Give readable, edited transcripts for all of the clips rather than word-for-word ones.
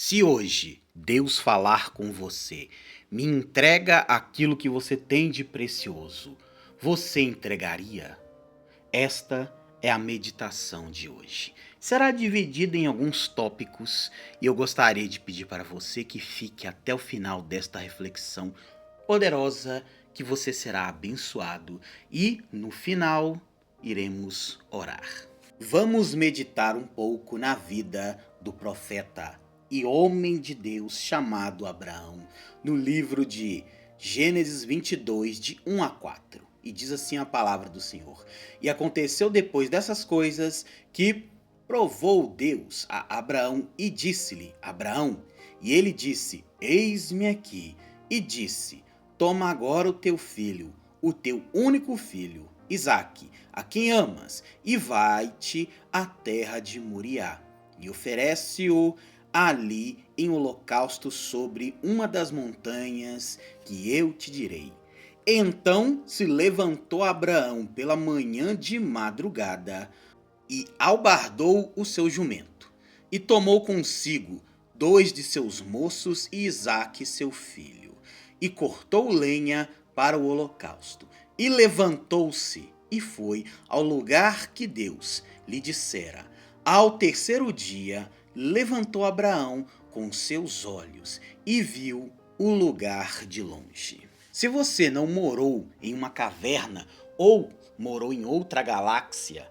Se hoje Deus falar com você, me entrega aquilo que você tem de precioso, você entregaria? Esta é a meditação de hoje. Será dividida em alguns tópicos e eu gostaria de pedir para você que fique até o final desta reflexão poderosa, que você será abençoado e no final iremos orar. Vamos meditar um pouco na vida do profeta e homem de Deus chamado Abraão, no livro de Gênesis 22, de 1 a 4. E diz assim a palavra do Senhor: E aconteceu depois dessas coisas que provou Deus a Abraão e disse-lhe: Abraão. E ele disse: Eis-me aqui. E disse: Toma agora o teu filho, o teu único filho, Isaque, a quem amas, e vai-te à terra de Moriá, e oferece-o ali em holocausto sobre uma das montanhas que eu te direi. Então se levantou Abraão pela manhã de madrugada e albardou o seu jumento, e tomou consigo 2 de seus moços e Isaque seu filho, e cortou lenha para o holocausto, e levantou-se e foi ao lugar que Deus lhe dissera. Ao terceiro dia, levantou Abraão com seus olhos e viu o lugar de longe. Se você não morou em uma caverna ou morou em outra galáxia,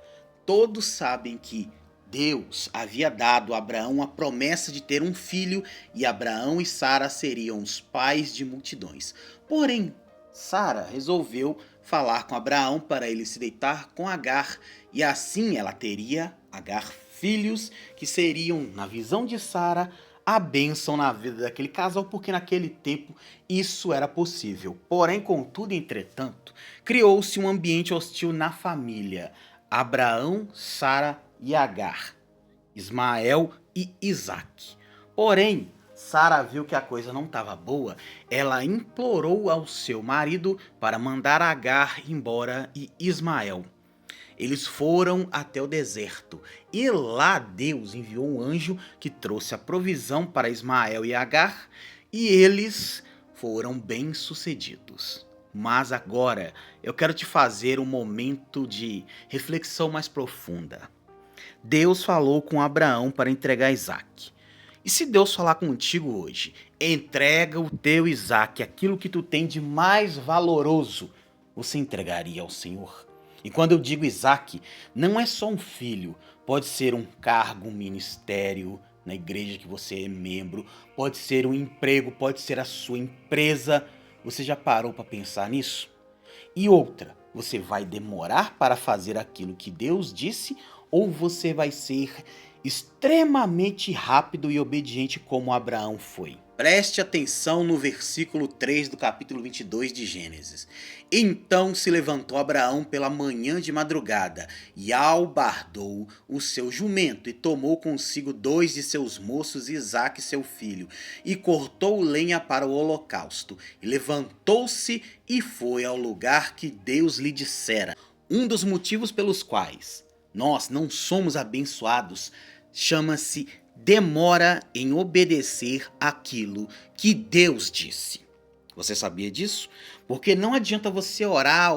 todos sabem que Deus havia dado a Abraão a promessa de ter um filho e Abraão e Sara seriam os pais de multidões. Porém, Sara resolveu falar com Abraão para ele se deitar com Agar e assim ela teria, Agar, filhos que seriam, na visão de Sara, a bênção na vida daquele casal, porque naquele tempo isso era possível. Porém, contudo, entretanto, criou-se um ambiente hostil na família. Abraão, Sara e Agar, Ismael e Isaque. Porém, Sara viu que a coisa não estava boa, ela implorou ao seu marido para mandar Agar embora e Ismael. Eles foram até o deserto e lá Deus enviou um anjo que trouxe a provisão para Ismael e Agar e eles foram bem-sucedidos. Mas agora eu quero te fazer um momento de reflexão mais profunda. Deus falou com Abraão para entregar Isaque. E se Deus falar contigo hoje, entrega o teu Isaque, aquilo que tu tem de mais valoroso, você entregaria ao Senhor? E quando eu digo Isaque, não é só um filho, pode ser um cargo, um ministério na igreja que você é membro, pode ser um emprego, pode ser a sua empresa. Você já parou para pensar nisso? E outra, você vai demorar para fazer aquilo que Deus disse ou você vai ser extremamente rápido e obediente como Abraão foi? Preste atenção no versículo 3 do capítulo 22 de Gênesis. Então se levantou Abraão pela manhã de madrugada e albardou o seu jumento e tomou consigo 2 de seus moços, Isaque seu filho, e cortou lenha para o holocausto, e levantou-se e foi ao lugar que Deus lhe dissera. Um dos motivos pelos quais nós não somos abençoados chama-se demora em obedecer aquilo que Deus disse. Você sabia disso? Porque não adianta você orar,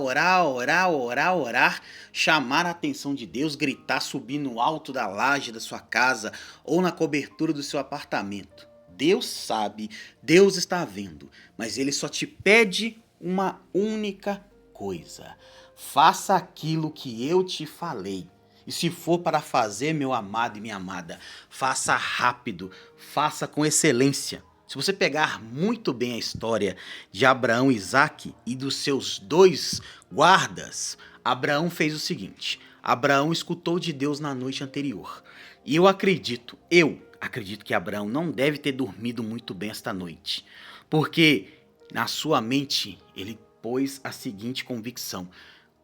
chamar a atenção de Deus, gritar, subir no alto da laje da sua casa ou na cobertura do seu apartamento. Deus sabe, Deus está vendo, mas Ele só te pede uma única coisa: faça aquilo que eu te falei. E se for para fazer, meu amado e minha amada, faça rápido, faça com excelência. Se você pegar muito bem a história de Abraão e Isaque e dos seus 2 guardas, Abraão fez o seguinte: Abraão escutou de Deus na noite anterior. E eu acredito que Abraão não deve ter dormido muito bem esta noite, porque na sua mente ele pôs a seguinte convicção: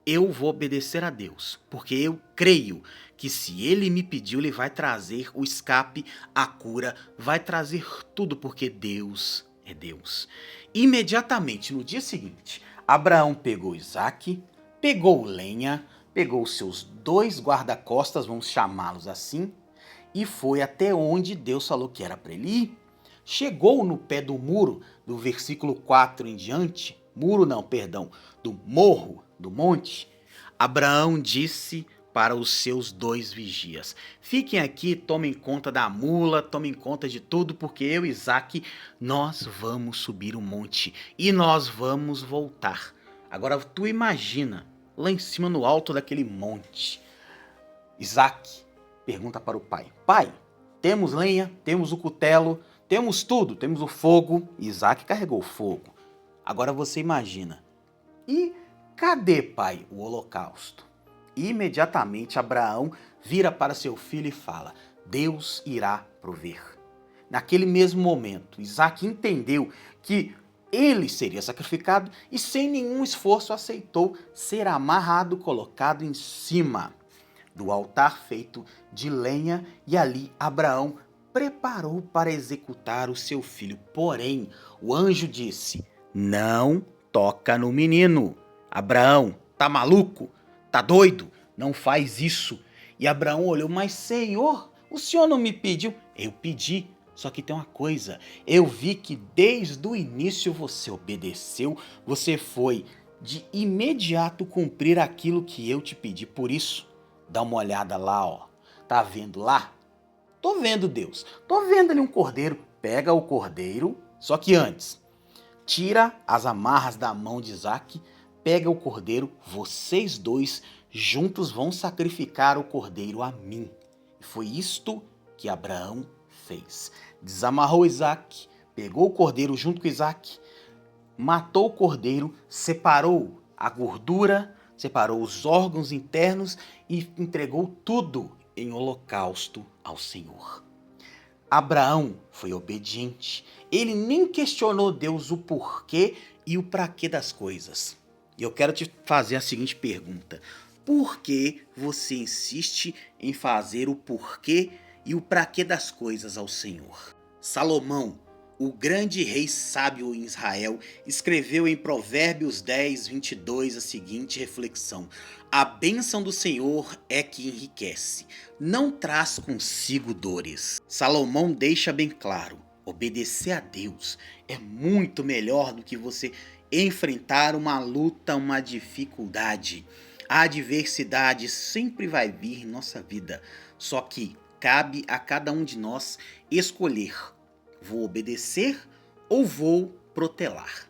eu vou obedecer a Deus, porque eu creio que se Ele me pediu, Ele vai trazer o escape, a cura, vai trazer tudo, porque Deus é Deus. Imediatamente no dia seguinte, Abraão pegou Isaque, pegou lenha, pegou seus 2 guarda-costas, vamos chamá-los assim, e foi até onde Deus falou que era para ele ir. Chegou no pé do muro, do versículo 4 em diante, muro não, perdão, do morro, do monte, Abraão disse para os seus 2 vigias: fiquem aqui, tomem conta da mula, tomem conta de tudo, porque eu e Isaque, nós vamos subir o monte e nós vamos voltar. Agora tu imagina, lá em cima no alto daquele monte, Isaque pergunta para o pai: pai, temos lenha, temos o cutelo, temos tudo, temos o fogo. Isaque carregou o fogo. Agora você imagina, e cadê, pai, o holocausto? Imediatamente Abraão vira para seu filho e fala: Deus irá prover. Naquele mesmo momento, Isaque entendeu que ele seria sacrificado e sem nenhum esforço aceitou ser amarrado, colocado em cima do altar feito de lenha, e ali Abraão preparou para executar o seu filho. Porém, o anjo disse: não toca no menino. Abraão, tá maluco? Tá doido? Não faz isso. E Abraão olhou: mas Senhor, o senhor não me pediu? Eu pedi. Só que tem uma coisa, eu vi que desde o início você obedeceu, você foi de imediato cumprir aquilo que eu te pedi. Por isso, dá uma olhada lá, ó. Tá vendo lá? Tô vendo, Deus. Tô vendo ali um cordeiro. Pega o cordeiro, só que antes, tira as amarras da mão de Isaque, pega o cordeiro, vocês 2 juntos vão sacrificar o cordeiro a mim. E foi isto que Abraão fez. Desamarrou Isaque, pegou o cordeiro junto com Isaque, matou o cordeiro, separou a gordura, separou os órgãos internos e entregou tudo em holocausto ao Senhor. Abraão foi obediente. Ele nem questionou Deus o porquê e o para quê das coisas. E eu quero te fazer a seguinte pergunta: por que você insiste em fazer o porquê e o para quê das coisas ao Senhor? Salomão, o grande rei sábio em Israel, escreveu em Provérbios 10, 22 a seguinte reflexão: a bênção do Senhor é que enriquece, não traz consigo dores. Salomão deixa bem claro: obedecer a Deus é muito melhor do que você enfrentar uma luta, uma dificuldade. A adversidade sempre vai vir em nossa vida, só que cabe a cada um de nós escolher: vou obedecer ou vou protelar?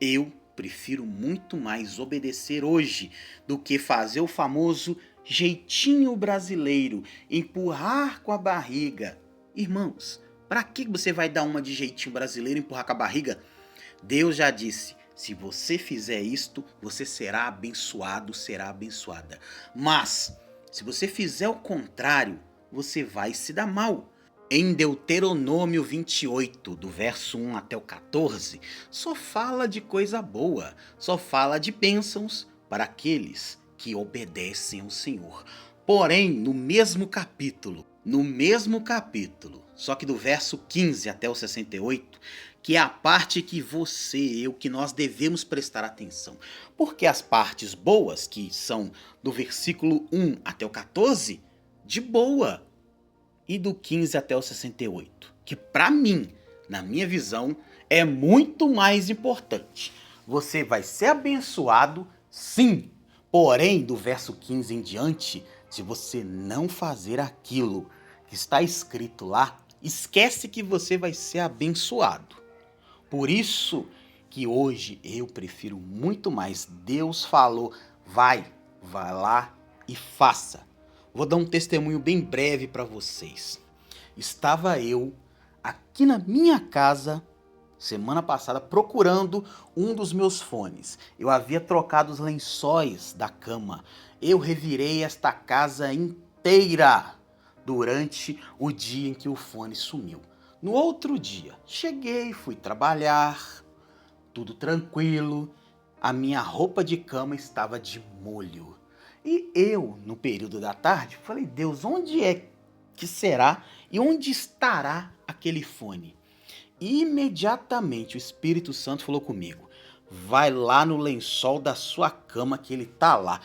Eu prefiro muito mais obedecer hoje do que fazer o famoso jeitinho brasileiro, empurrar com a barriga. Irmãos, para que você vai dar uma de jeitinho brasileiro e empurrar com a barriga? Deus já disse: se você fizer isto, você será abençoado, será abençoada. Mas, se você fizer o contrário, você vai se dar mal. Em Deuteronômio 28, do verso 1 até o 14, só fala de coisa boa, só fala de bênçãos para aqueles que obedecem ao Senhor. Porém, no mesmo capítulo, só que do verso 15 até o 68, que é a parte que você e eu, que nós devemos prestar atenção. Porque as partes boas, que são do versículo 1 até o 14, de boa. E do 15 até o 68, que para mim, na minha visão, é muito mais importante. Você vai ser abençoado, sim. Porém, do verso 15 em diante, se você não fazer aquilo que está escrito lá, esquece que você vai ser abençoado. Por isso que hoje eu prefiro muito mais. Deus falou: vai lá e faça. Vou dar um testemunho bem breve para vocês. Estava eu aqui na minha casa semana passada procurando um dos meus fones. Eu havia trocado os lençóis da cama. Eu revirei esta casa inteira durante o dia em que o fone sumiu. No outro dia, cheguei, fui trabalhar, tudo tranquilo. A minha roupa de cama estava de molho. E eu, no período da tarde, falei: Deus, onde é que será e onde estará aquele fone? E imediatamente o Espírito Santo falou comigo: vai lá no lençol da sua cama que ele tá lá.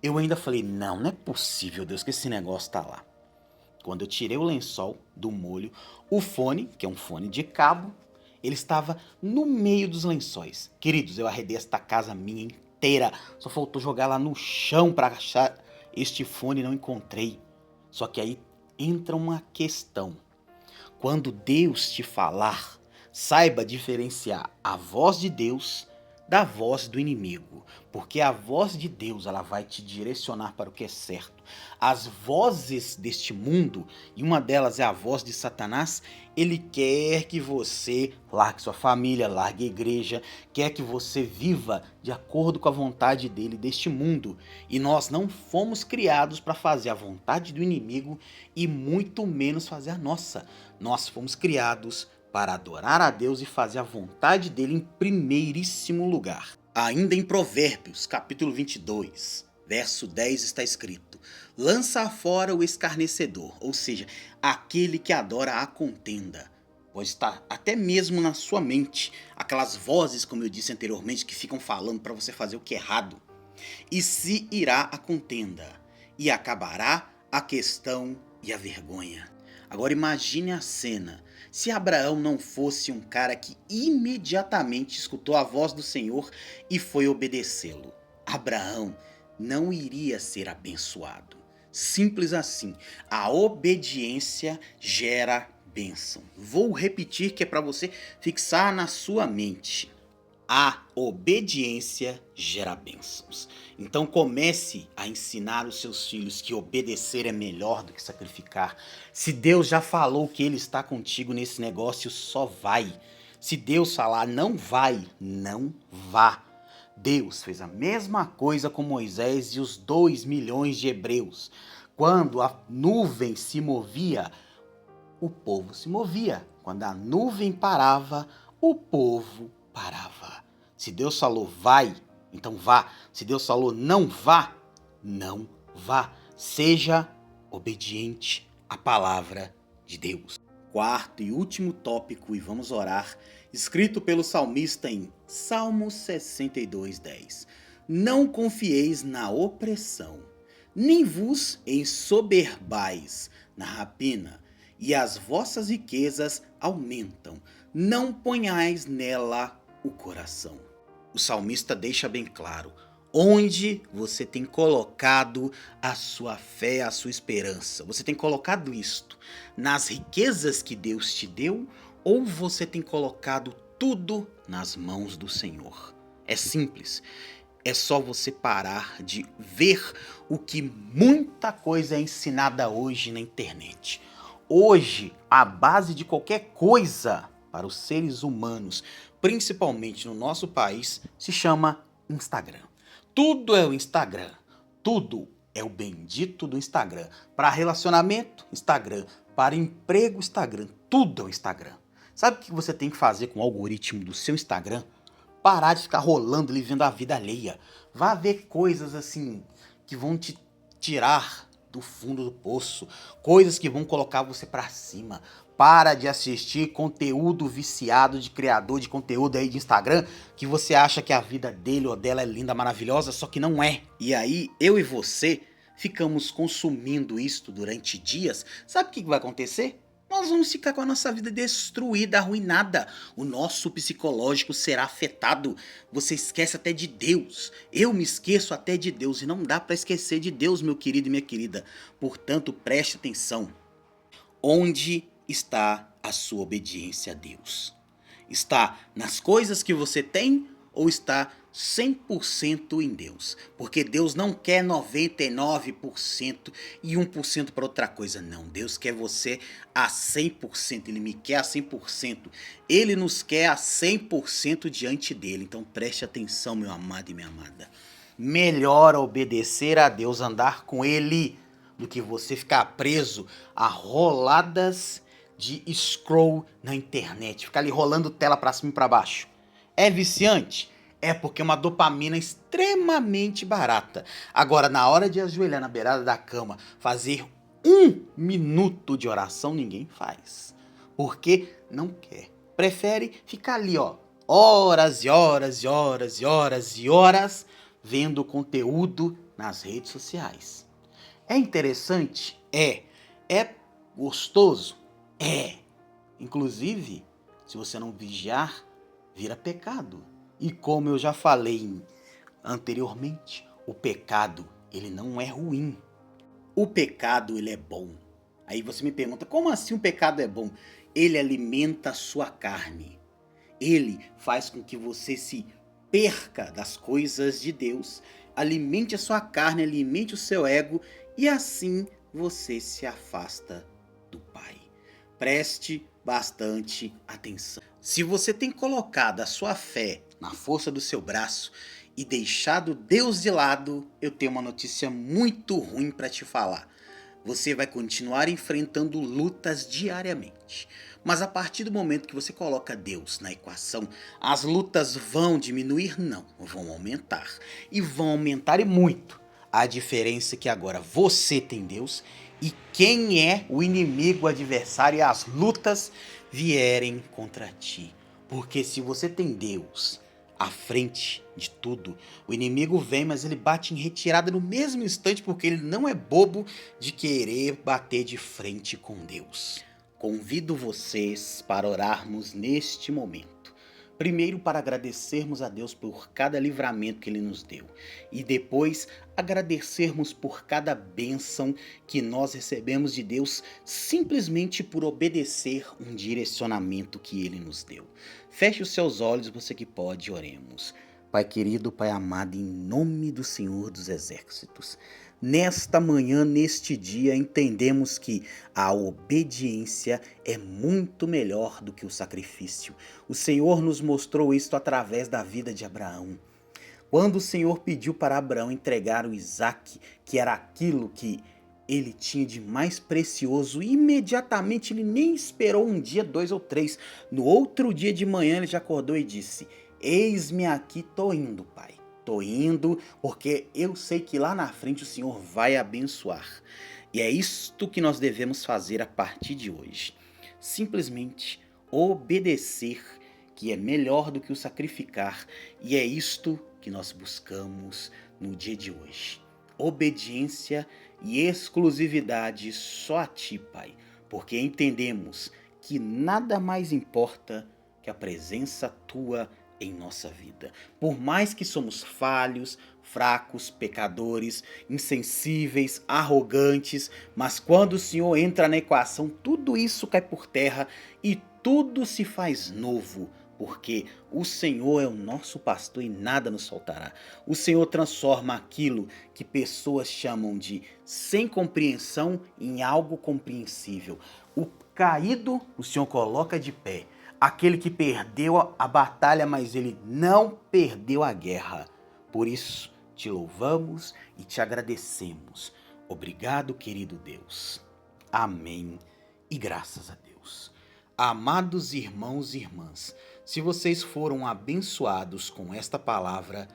Eu ainda falei: não é possível, Deus, que esse negócio tá lá. Quando eu tirei o lençol do molho, o fone, que é um fone de cabo, ele estava no meio dos lençóis. Queridos, eu arredei esta casa minha inteira. Só faltou jogar lá no chão para achar este fone e não encontrei. Só que aí entra uma questão. Quando Deus te falar, saiba diferenciar a voz de Deus da voz do inimigo, porque a voz de Deus ela vai te direcionar para o que é certo. As vozes deste mundo, e uma delas é a voz de Satanás, ele quer que você largue sua família, largue a igreja, quer que você viva de acordo com a vontade dele deste mundo. E nós não fomos criados para fazer a vontade do inimigo e muito menos fazer a nossa. Nós fomos criados para adorar a Deus e fazer a vontade dele em primeiríssimo lugar. Ainda em Provérbios, capítulo 22, verso 10 está escrito: lança fora o escarnecedor, ou seja, aquele que adora a contenda. Pode estar até mesmo na sua mente, aquelas vozes, como eu disse anteriormente, que ficam falando para você fazer o que é errado. E se irá a contenda, e acabará a questão e a vergonha. Agora imagine a cena, se Abraão não fosse um cara que imediatamente escutou a voz do Senhor e foi obedecê-lo. Abraão não iria ser abençoado. Simples assim, a obediência gera bênção. Vou repetir que é para você fixar na sua mente. A obediência gera bênçãos. Então comece a ensinar os seus filhos que obedecer é melhor do que sacrificar. Se Deus já falou que Ele está contigo nesse negócio, só vai. Se Deus falar não vai, não vá. Deus fez a mesma coisa com Moisés e os 2 milhões de hebreus. Quando a nuvem se movia, o povo se movia. Quando a nuvem parava, o povo parava. Se Deus falou vai, então vá. Se Deus falou não vá, não vá. Seja obediente à palavra de Deus. Quarto e último tópico, e vamos orar, escrito pelo salmista em Salmos 62:10. Não confieis na opressão, nem vos ensoberbais na rapina, e as vossas riquezas aumentam. Não ponhais nela o coração. O salmista deixa bem claro onde você tem colocado a sua fé, a sua esperança. Você tem colocado isto nas riquezas que Deus te deu ou você tem colocado tudo nas mãos do Senhor? É simples. É só você parar de ver o que muita coisa é ensinada hoje na internet. Hoje, a base de qualquer coisa para os seres humanos, principalmente no nosso país, se chama Instagram. Tudo é o Instagram. Tudo é o bendito do Instagram. Para relacionamento, Instagram. Para emprego, Instagram. Tudo é o Instagram. Sabe o que você tem que fazer com o algoritmo do seu Instagram? Parar de ficar rolando e vivendo a vida alheia. Vá ver coisas assim que vão te tirar do fundo do poço, coisas que vão colocar você pra cima. Para de assistir conteúdo viciado de criador de conteúdo aí de Instagram, que você acha que a vida dele ou dela é linda, maravilhosa, só que não é. E aí, eu e você ficamos consumindo isto durante dias. Sabe o que vai acontecer? Nós vamos ficar com a nossa vida destruída, arruinada. O nosso psicológico será afetado. Você esquece até de Deus. Eu me esqueço até de Deus. E não dá para esquecer de Deus, meu querido e minha querida. Portanto, preste atenção. Onde está a sua obediência a Deus? Está nas coisas que você tem ou está 100% em Deus? Porque Deus não quer 99% e 1% para outra coisa, não. Deus quer você a 100%, Ele me quer a 100%. Ele nos quer a 100% diante dele. Então preste atenção, meu amado e minha amada. Melhor obedecer a Deus, andar com Ele, do que você ficar preso a roladas de scroll na internet, ficar ali rolando tela pra cima e pra baixo. É viciante? É, porque é uma dopamina extremamente barata. Agora, na hora de ajoelhar na beirada da cama, fazer 1 minuto de oração, ninguém faz. Porque não quer. Prefere ficar ali, ó, horas e horas e horas e horas e horas vendo conteúdo nas redes sociais. É interessante? É gostoso? É. Inclusive, se você não vigiar, vira pecado. E como eu já falei anteriormente, o pecado, ele não é ruim. O pecado, ele é bom. Aí você me pergunta, como assim o pecado é bom? Ele alimenta a sua carne. Ele faz com que você se perca das coisas de Deus, alimente a sua carne, alimente o seu ego e assim você se afasta do Pai. Preste bastante atenção. Se você tem colocado a sua fé na força do seu braço e deixado Deus de lado, eu tenho uma notícia muito ruim para te falar. Você vai continuar enfrentando lutas diariamente. Mas a partir do momento que você coloca Deus na equação, as lutas vão diminuir? Não, vão aumentar. E vão aumentar e muito. A diferença é que agora você tem Deus e quem é o inimigo, o adversário e as lutas vierem contra ti. Porque se você tem Deus à frente de tudo, o inimigo vem, mas ele bate em retirada no mesmo instante porque ele não é bobo de querer bater de frente com Deus. Convido vocês para orarmos neste momento. Primeiro para agradecermos a Deus por cada livramento que Ele nos deu. E depois agradecermos por cada bênção que nós recebemos de Deus simplesmente por obedecer um direcionamento que Ele nos deu. Feche os seus olhos, você que pode, oremos. Pai querido, Pai amado, em nome do Senhor dos Exércitos, nesta manhã, neste dia, entendemos que a obediência é muito melhor do que o sacrifício. O Senhor nos mostrou isto através da vida de Abraão. Quando o Senhor pediu para Abraão entregar o Isaque, que era aquilo que ele tinha de mais precioso, imediatamente ele nem esperou um dia, 2 ou 3. No outro dia de manhã ele já acordou e disse: eis-me aqui, tô indo, pai. Tô indo porque eu sei que lá na frente o Senhor vai abençoar. E é isto que nós devemos fazer a partir de hoje. Simplesmente obedecer, que é melhor do que o sacrificar. E é isto que nós buscamos no dia de hoje. Obediência e exclusividade só a ti, Pai, porque entendemos que nada mais importa que a presença tua em nossa vida. Por mais que somos falhos, fracos, pecadores, insensíveis, arrogantes, mas quando o Senhor entra na equação, tudo isso cai por terra e tudo se faz novo. Porque o Senhor é o nosso pastor e nada nos faltará. O Senhor transforma aquilo que pessoas chamam de sem compreensão em algo compreensível. O caído, o Senhor coloca de pé. Aquele que perdeu a batalha, mas ele não perdeu a guerra. Por isso, te louvamos e te agradecemos. Obrigado, querido Deus. Amém e graças a Deus. Amados irmãos e irmãs, se vocês foram abençoados com esta palavra,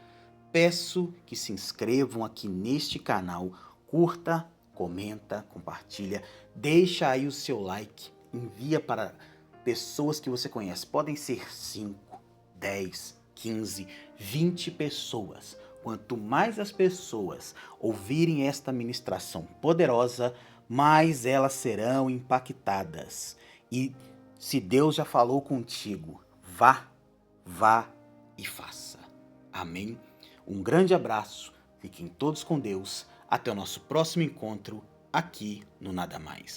peço que se inscrevam aqui neste canal, curta, comenta, compartilha, deixa aí o seu like, envia para pessoas que você conhece. Podem ser 5, 10, 15, 20 pessoas. Quanto mais as pessoas ouvirem esta ministração poderosa, mais elas serão impactadas. E se Deus já falou contigo, vá e faça. Amém? Um grande abraço, fiquem todos com Deus, até o nosso próximo encontro aqui no Nada Mais.